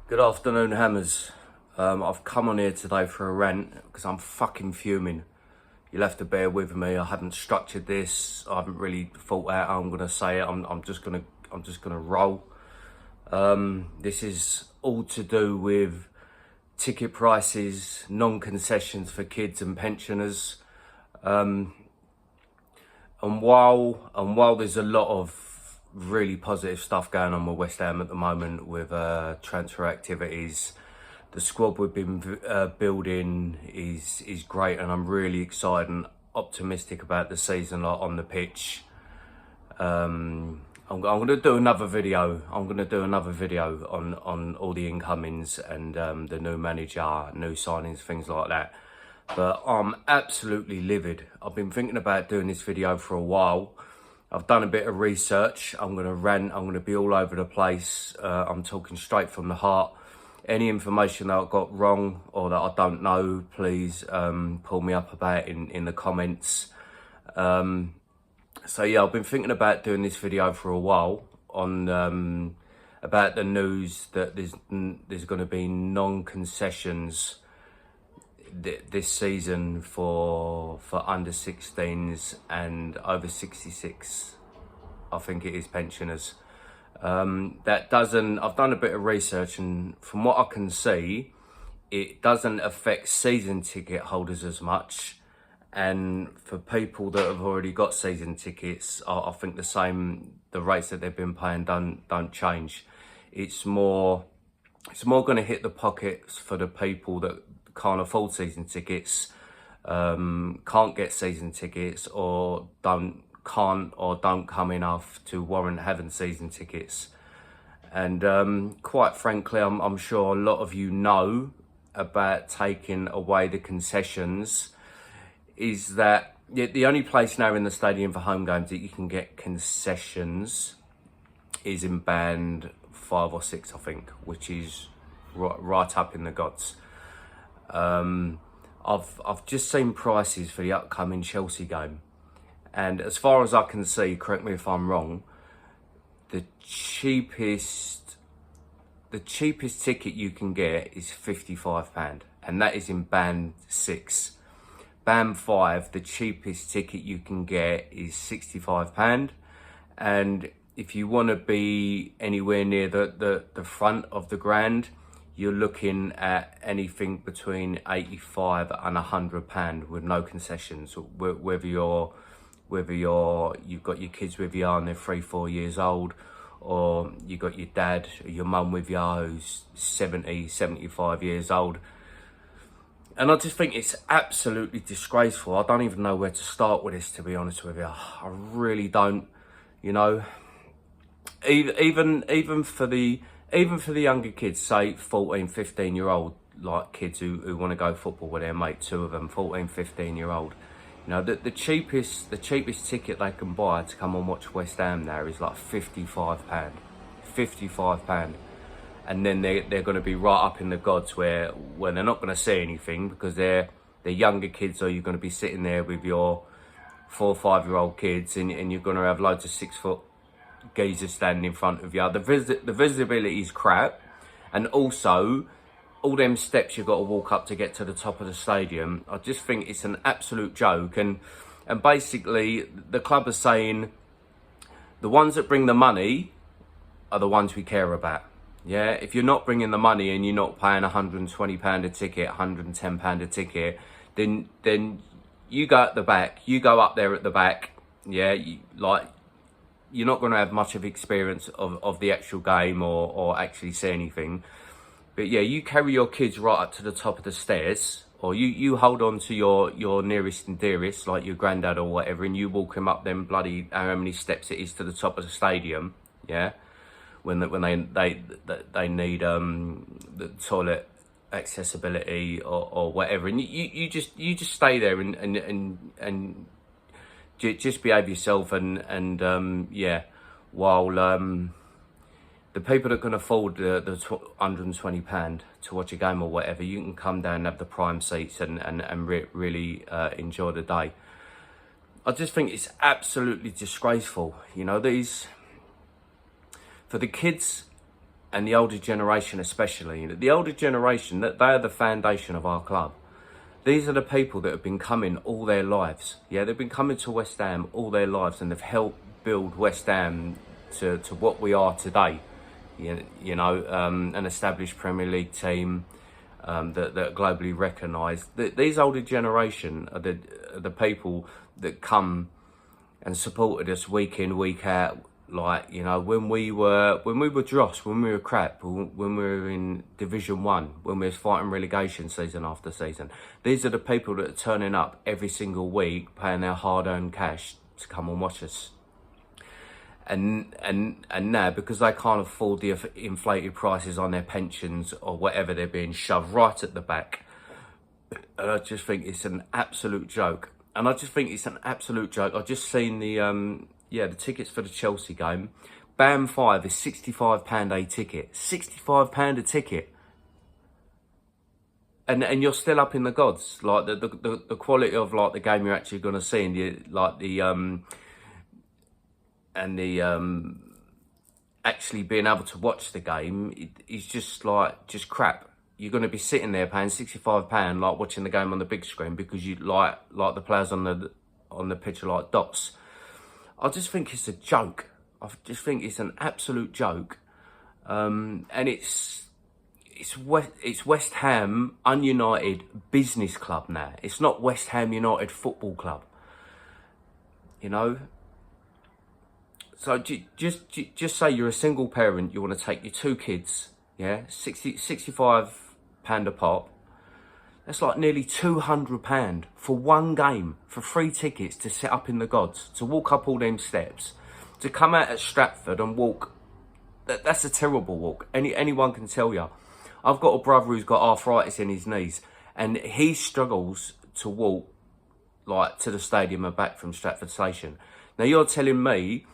Good afternoon, Hammers. I've come on here today for a rant because I'm fucking fuming. You'll have to bear with me. I haven't structured this. I haven't really thought out how I'm gonna say it. I'm just gonna roll. This is all to do with ticket prices, non-concessions for kids and pensioners. And while there's a lot of really positive stuff going on with West Ham at the moment with transfer activities, the squad we've been building is great, and I'm really excited and optimistic about the season on the pitch. I'm going to do another video. I'm going to do another video on all the incomings and the new manager, new signings, things like that. But I'm absolutely livid. I've been thinking about doing this video for a while. I've done a bit of research. I'm going to rant. I'm going to be all over the place. I'm talking straight from the heart. Any information that I've got wrong or that I don't know, please pull me up about in the comments. So yeah, I've been thinking about doing this video for a while on about the news that there's going to be non-concessions this season for under 16s and over 66. I think it is pensioners. That doesn't, I've done a bit of research, and from what I can see, it doesn't affect season ticket holders as much. And for people that have already got season tickets, I think the rates that they've been paying don't change. It's more going to hit the pockets for the people that can't afford season tickets, can't get season tickets, or don't come enough to warrant having season tickets. And quite frankly, I'm sure a lot of you know about taking away the concessions. Is that the only place now in the stadium for home games that you can get concessions is in band 5 or 6, I think, which is right up in the gods. I've just seen prices for the upcoming Chelsea game, and as far as I can see, correct me if I'm wrong, the cheapest ticket you can get is £55, and that is in band 6. Band 5, the cheapest ticket you can get is £65, and if you want to be anywhere near the front of the ground, you're looking at anything between £85 and £100 with no concessions. Whether you've got your kids with you and they're 3-4 years old, or you got your dad or your mum with you who's 75 years old. And I just think it's absolutely disgraceful. I don't even know where to start with this, to be honest with you. I really don't. You know, even for the younger kids, say 14, 15-year-old, like kids who want to go football with their mate, 2 of them, 14, 15-year-old. You know, the cheapest ticket they can buy to come and watch West Ham now is like £55. £55. And then they're going to be right up in the gods where they're not going to see anything because they're younger kids, or you're going to be sitting there with your 4 or 5-year-old kids, and you're going to have loads of 6-foot geezers standing in front of you. The visibility is crap, and also all them steps you've got to walk up to get to the top of the stadium. I just think it's an absolute joke, and basically the club are saying the ones that bring the money are the ones we care about. Yeah, if you're not bringing the money and you're not paying £120 a ticket, £110 a ticket, then you go at the back, you go up there at the back. Yeah, you're not going to have much of experience of the actual game or actually see anything. But yeah, you carry your kids right up to the top of the stairs, or you hold on to your nearest and dearest, like your granddad or whatever, and you walk him up them bloody, how many steps it is to the top of the stadium, yeah? When they need the toilet accessibility or whatever, and you just stay there and just behave yourself, and yeah, while the people that can afford the £120 to watch a game or whatever, you can come down and have the prime seats and really enjoy the day. I just think it's absolutely disgraceful. You know, these, for the kids and the older generation especially, the older generation, that they are the foundation of our club. These are the people that have been coming all their lives. Yeah, they've been coming to West Ham all their lives, and they've helped build West Ham to what we are today. You know, an established Premier League team that are globally recognised. These older generation are the people that come and supported us week in, week out. Like, you know, when we were dross, when we were crap, when we were in Division 1, when we was fighting relegation season after season. These are the people that are turning up every single week, paying their hard-earned cash to come and watch us. And now, because they can't afford the inflated prices on their pensions or whatever, they're being shoved right at the back. And I just think it's an absolute joke. And I just think it's an absolute joke. I've just seen the tickets for the Chelsea game. BAM 5 is £65 a ticket. £65 a ticket. And you're still up in the gods. Like the quality of like the game you're actually going to see, and actually being able to watch the game is just crap. You're going to be sitting there paying £65 like watching the game on the big screen because you like the players on the pitch are like dots. I just think it's a joke. I just think it's an absolute joke. And it's West Ham United Business Club now. It's not West Ham United Football Club. You know. So just say you're a single parent. You want to take your 2 kids. Yeah, £65 a pop. That's like nearly £200 for one game, for 3 tickets to sit up in the gods, to walk up all them steps, to come out at Stratford and walk. That's a terrible walk. Anyone can tell you. I've got a brother who's got arthritis in his knees, and he struggles to walk like to the stadium and back from Stratford Station. Now you're telling me,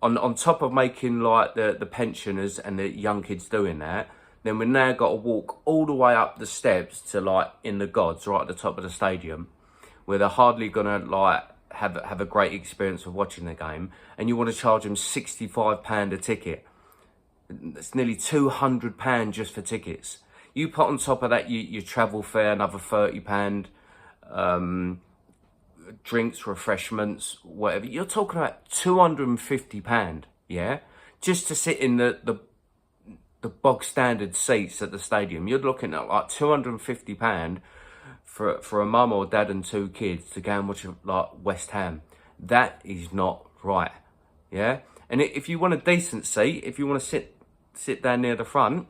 on top of making like the pensioners and the young kids doing that, then we've now got to walk all the way up the steps to like in the gods, right at the top of the stadium, where they're hardly gonna like have a great experience of watching the game, and you want to charge them £65 a ticket. It's nearly £200 just for tickets. You put on top of that your travel fare, another £30, drinks, refreshments, whatever. You're talking about £250, yeah, just to sit in the bog standard seats at the stadium. You're looking at like £250 for a mum or dad and 2 kids to go and watch like West Ham. That is not right, yeah. And if you want a decent seat, if you want to sit down near the front,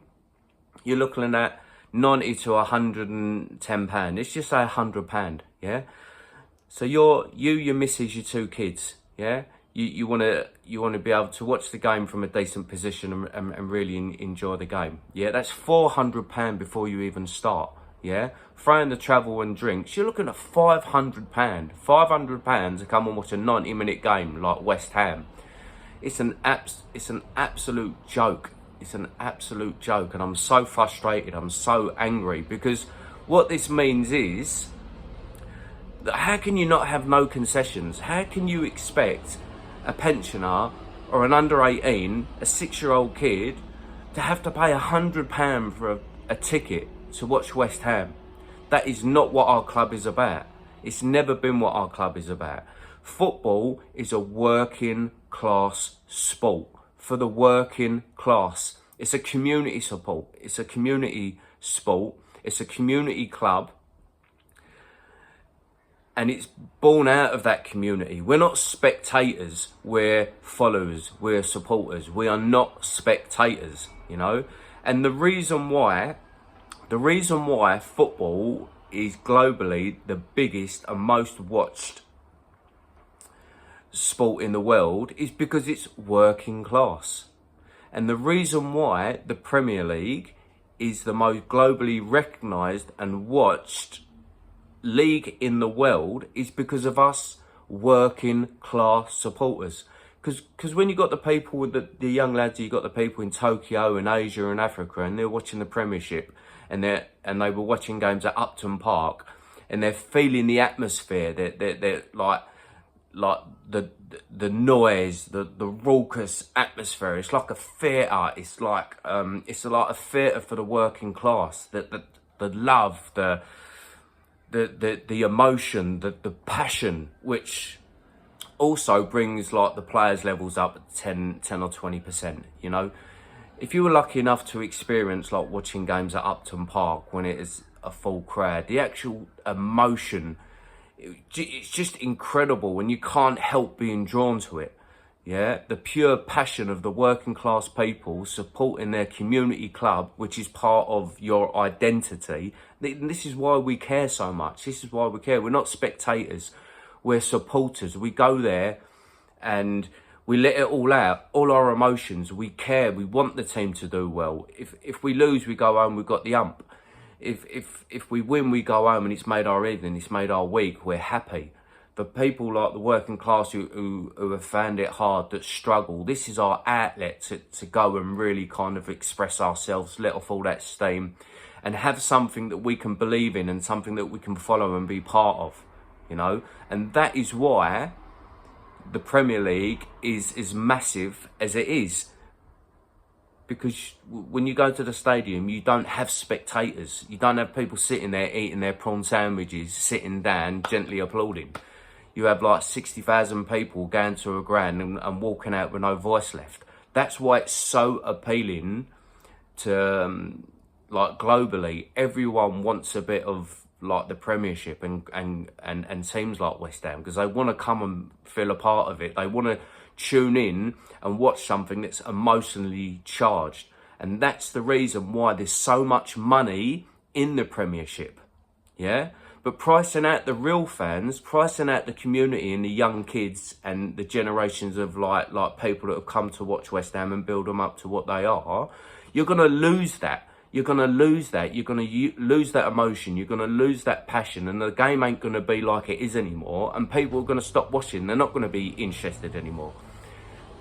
you're looking at £90 to £110. Let's just say £100, yeah. So your missus, your 2 kids, yeah. You want to be able to watch the game from a decent position and really enjoy the game. Yeah, that's £400 before you even start. Yeah, throwing the travel and drinks, you're looking at £500. £500 to come and watch a 90-minute game like West Ham. It's an absolute joke. It's an absolute joke, and I'm so frustrated. I'm so angry because what this means is that how can you not have no concessions? How can you expect a pensioner or an under 18, a 6-year-old kid, to have to pay £100 for a ticket to watch West Ham? That is not what our club is about. It's never been what our club is about. Football is a working class sport for the working class. It's a community support. It's a community sport. It's a community club. And it's born out of that community. We're not spectators, we're followers, we're supporters. We are not spectators, you know. And the reason why football is globally the biggest and most watched sport in the world is because it's working class. And the reason why the Premier League is the most globally recognised and watched league in the world is because of us working class supporters. Because when you got the people, the young lads, you got the people in Tokyo and Asia and Africa, and they're watching the Premiership, and they were watching games at Upton Park, and they're feeling the atmosphere. They're like the noise, the raucous atmosphere. It's like a theatre. It's like a theatre for the working class. The love, the emotion, the passion, which also brings like the players' levels up 10 or 20%. You know, if you were lucky enough to experience like watching games at Upton Park when it is a full crowd, the actual emotion, it's just incredible, and you can't help being drawn to it. Yeah, the pure passion of the working class people supporting their community club, which is part of your identity. This is why we care so much. This is why we care. We're not spectators, we're supporters. We go there and we let it all out, all our emotions. We care, we want the team to do well. If we lose, we go home, we've got the ump. If we win, we go home and it's made our evening, it's made our week, we're happy. For people like the working class who have found it hard, that struggle, this is our outlet to go and really kind of express ourselves, let off all that steam, and have something that we can believe in and something that we can follow and be part of, you know? And that is why the Premier League is as massive as it is. Because when you go to the stadium, you don't have spectators. You don't have people sitting there eating their prawn sandwiches, sitting down, gently applauding. You have like 60,000 people going to a ground and walking out with no voice left. That's why it's so appealing to, like, globally. Everyone wants a bit of like the Premiership and teams like West Ham, because they want to come and feel a part of it. They want to tune in and watch something that's emotionally charged. And that's the reason why there's so much money in the Premiership. Yeah? But pricing out the real fans, pricing out the community and the young kids and the generations of like people that have come to watch West Ham and build them up to what they are, you're going to lose that. You're going to lose that. You're going to lose that emotion. You're going to lose that passion. And the game ain't going to be like it is anymore. And people are going to stop watching. They're not going to be interested anymore.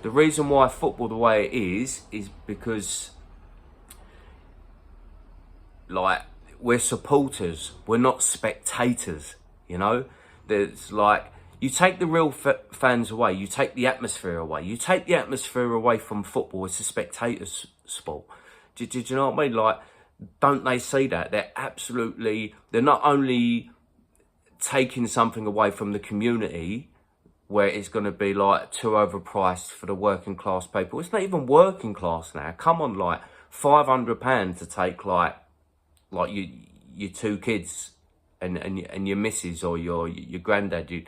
The reason why football the way it is because, like, we're supporters. We're not spectators, you know? There's like, you take the real fans away. You take the atmosphere away. You take the atmosphere away from football. It's a spectator's sport. Do you know what I mean? Like, don't they see that? They're not only taking something away from the community where it's going to be like too overpriced for the working class people. It's not even working class now. Come on, like £500 to take like your two kids and your missus or your granddad,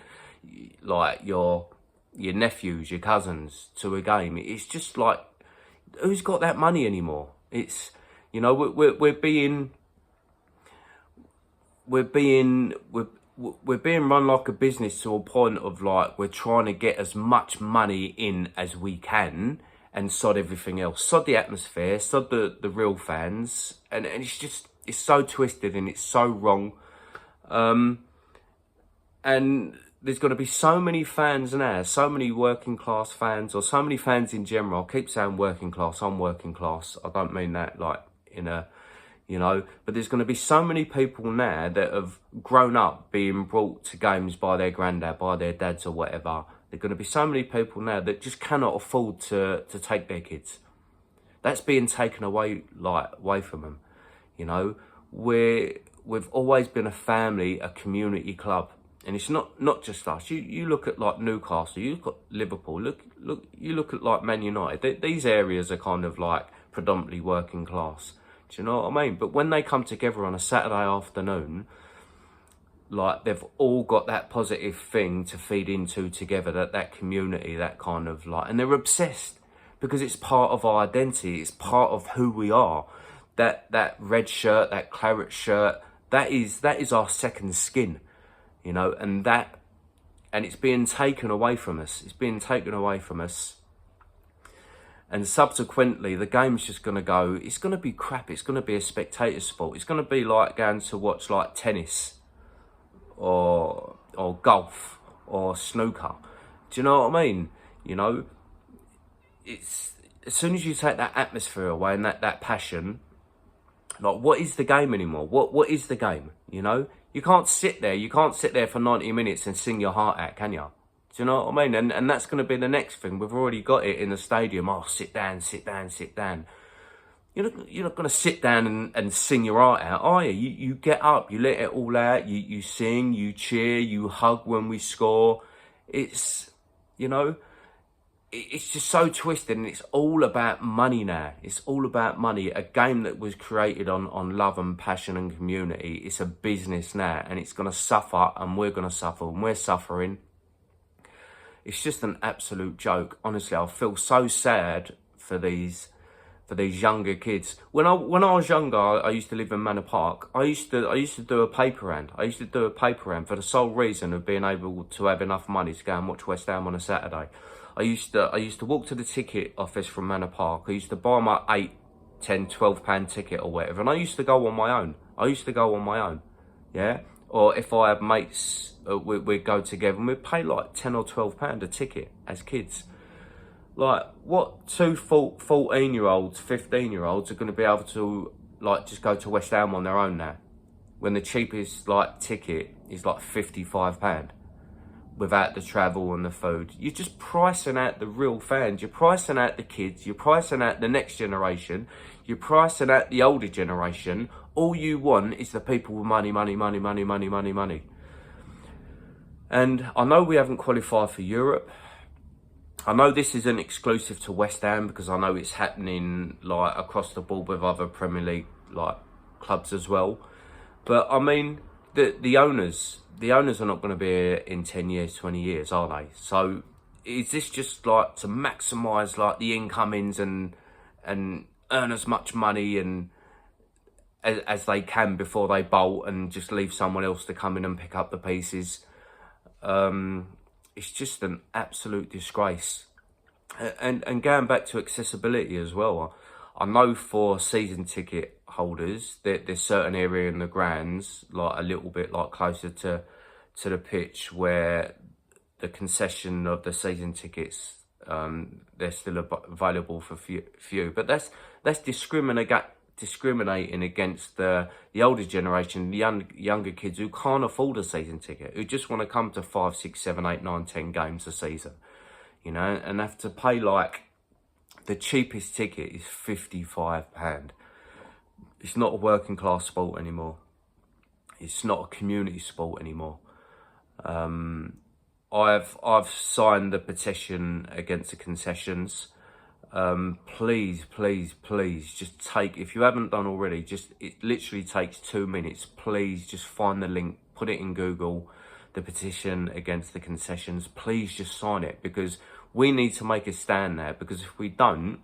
like your nephews, your cousins to a game. It's just like, who's got that money anymore? It's, you know, we're being run like a business to a point of like, we're trying to get as much money in as we can and sod everything else. Sod the atmosphere, sod the real fans. And it's just, it's so twisted and it's so wrong. And there's going to be so many fans now, so many working class fans, or so many fans in general. I keep saying working class, I'm working class. I don't mean that like in a, you know, but there's going to be so many people now that have grown up being brought to games by their granddad, by their dads or whatever. There's going to be so many people now that just cannot afford to take their kids. That's being taken away from them. You know, we've always been a family, a community club. And it's not just us. You look at like Newcastle, you look at Liverpool, you look at like Man United. These areas are kind of like predominantly working class. Do you know what I mean? But when they come together on a Saturday afternoon, like they've all got that positive thing to feed into together, that community, that kind of like, and they're obsessed because it's part of our identity. It's part of who we are. That red shirt, that claret shirt, that is our second skin. You know, and it's being taken away from us. It's being taken away from us. And subsequently, the game's just going to go, it's going to be crap. It's going to be a spectator sport. It's going to be like going to watch like tennis or golf or snooker. Do you know what I mean? You know, it's, as soon as you take that atmosphere away and that passion, like, what is the game anymore? What is the game, you know? You can't sit there for 90 minutes and sing your heart out, can you? Do you know what I mean? And that's going to be the next thing. We've already got it in the stadium. Oh, sit down, sit down, sit down. You're not going to sit down and sing your heart out, are you? You get up, you let it all out, you sing, you cheer, you hug when we score. It's, you know, it's just so twisted, and it's all about money now. It's all about money. A game that was created on love and passion and community, it's a business now, and it's going to suffer, and we're going to suffer, and we're suffering. It's just an absolute joke. Honestly, I feel so sad for these younger kids. When I was younger, I used to live in Manor Park. I used to do a paper round. I used to do a paper round for the sole reason of being able to have enough money to go and watch West Ham on a Saturday. I used to walk to the ticket office from Manor Park. I used to buy my £8, £10, £12 ticket or whatever, and I used to go on my own. Yeah. Or if I had mates, we'd go together and we'd pay like £10 or £12 a ticket as kids. Like, what two 14-year-olds, 15-year-olds are going to be able to, like, just go to West Ham on their own now? When the cheapest, like, ticket is like £55 without the travel and the food. You're just pricing out the real fans. You're pricing out the kids. You're pricing out the next generation. You're pricing out the older generation. All you want is the people with money, money, money, money, money, money, money. And I know we haven't qualified for Europe. I know this isn't exclusive to West Ham, because I know it's happening like across the board with other Premier League like clubs as well. But I mean, the owners are not going to be here in 10 years, 20 years, are they? So is this just like to maximise like the incomings and earn as much money and as they can before they bolt, and just leave someone else to come in and pick up the pieces? It's just an absolute disgrace. And going back to accessibility as well, I know for season ticket holders, there's certain area in the grounds, like a little bit like closer to the pitch, where the concession of the season tickets, they're still available for few. But that's discriminating against the older generation, the younger kids who can't afford a season ticket, who just want to come to 5, 6, 7, 8, 9, 10 games a season, you know, and have to pay, like, the cheapest ticket is £55. It's not a working class sport anymore. It's not a community sport anymore. I've signed the petition against the concessions. Please, just take, if you haven't done already, it literally takes 2 minutes. Please just find the link, put it in Google, the petition against the concessions. Please just sign it, because we need to make a stand there, because if we don't,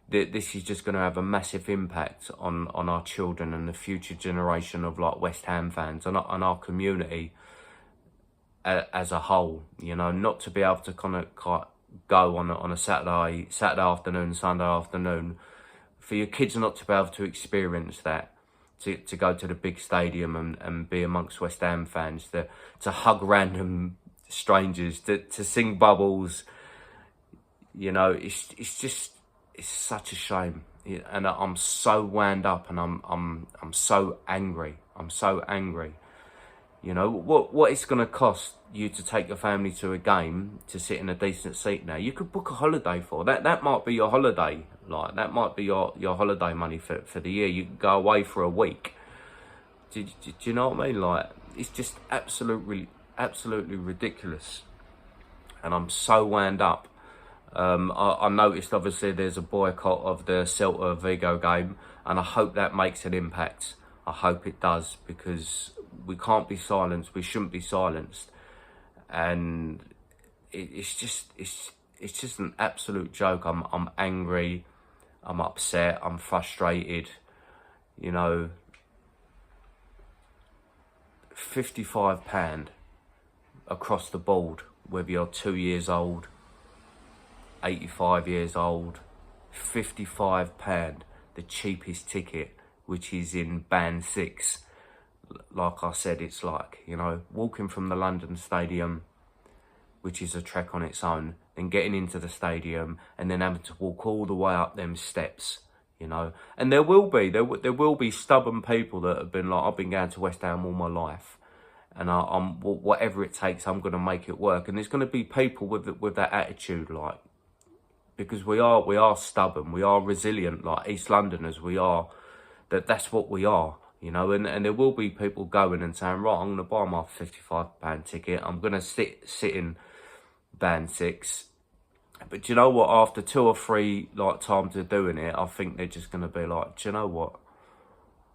this is just going to have a massive impact on our children and the future generation of like West Ham fans and our community as a whole. You know, not to be able to kind of go on a Saturday afternoon, Sunday afternoon, for your kids not to be able to experience that, to go to the big stadium and be amongst West Ham fans, to hug random strangers, to sing bubbles. You know, it's such a shame, and I'm so wound up, and I'm so angry. You know, what it's going to cost you to take your family to a game, to sit in a decent seat now. You could book a holiday for that. That might be your holiday. Like, that might be your holiday money for the year. You can go away for a week. Do you know what I mean? Like, it's just absolutely ridiculous. And I'm so wound up. I noticed, obviously, there's a boycott of the Celta Vigo game, and I hope that makes an impact. I hope it does, because we can't be silenced. We shouldn't be silenced. And it's just an absolute joke. I'm angry. I'm upset. I'm frustrated. You know, £55 across the board, whether you're 2 years old, 85 years old, £55, the cheapest ticket, which is in band 6. Like I said, it's like, you know, walking from the London Stadium, which is a trek on its own, then getting into the stadium, and then having to walk all the way up them steps, you know. And there will be stubborn people that have been like, I've been going to West Ham all my life, and whatever it takes, I'm going to make it work. And there's going to be people with that attitude, like, because we are stubborn, we are resilient, like East Londoners, we are. That's what we are, you know. And there will be people going and saying, right, I'm going to buy my £55 ticket. I'm going to sit in band 6. But do you know what? After 2 or 3 like times of doing it, I think they're just going to be like, do you know what?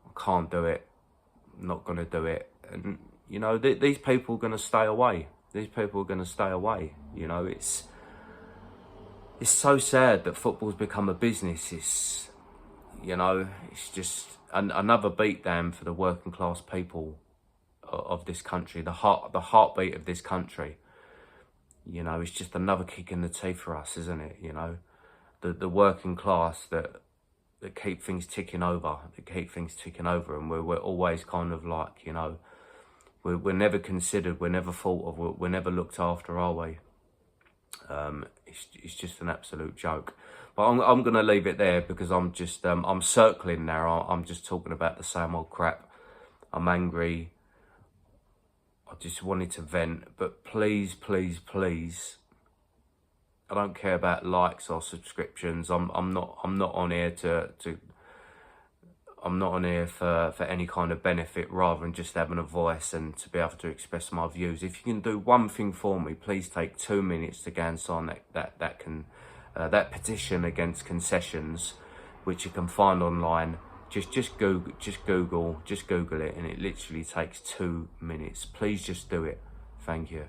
I can't do it. I'm not going to do it. And you know, these people are going to stay away. These people are going to stay away. You know, it's so sad that football's become a business. It's, you know, it's just another beatdown for the working class people of this country. The heartbeat of this country. You know, it's just another kick in the teeth for us, isn't it? You know, the working class that keep things ticking over, and we're always kind of like, you know, we're never considered, we're never thought of, we're never looked after, are we? It's just an absolute joke. But I'm going to leave it there, because I'm just I'm circling now. I'm just talking about the same old crap. I'm angry. I just wanted to vent, but please, please, please, I don't care about likes or subscriptions. I'm not on here I'm not on here for any kind of benefit, rather than just having a voice and to be able to express my views. If you can do one thing for me, please take 2 minutes to go and sign that petition against concessions, which you can find online. Just Google it, and it literally takes 2 minutes. Please just do it. Thank you.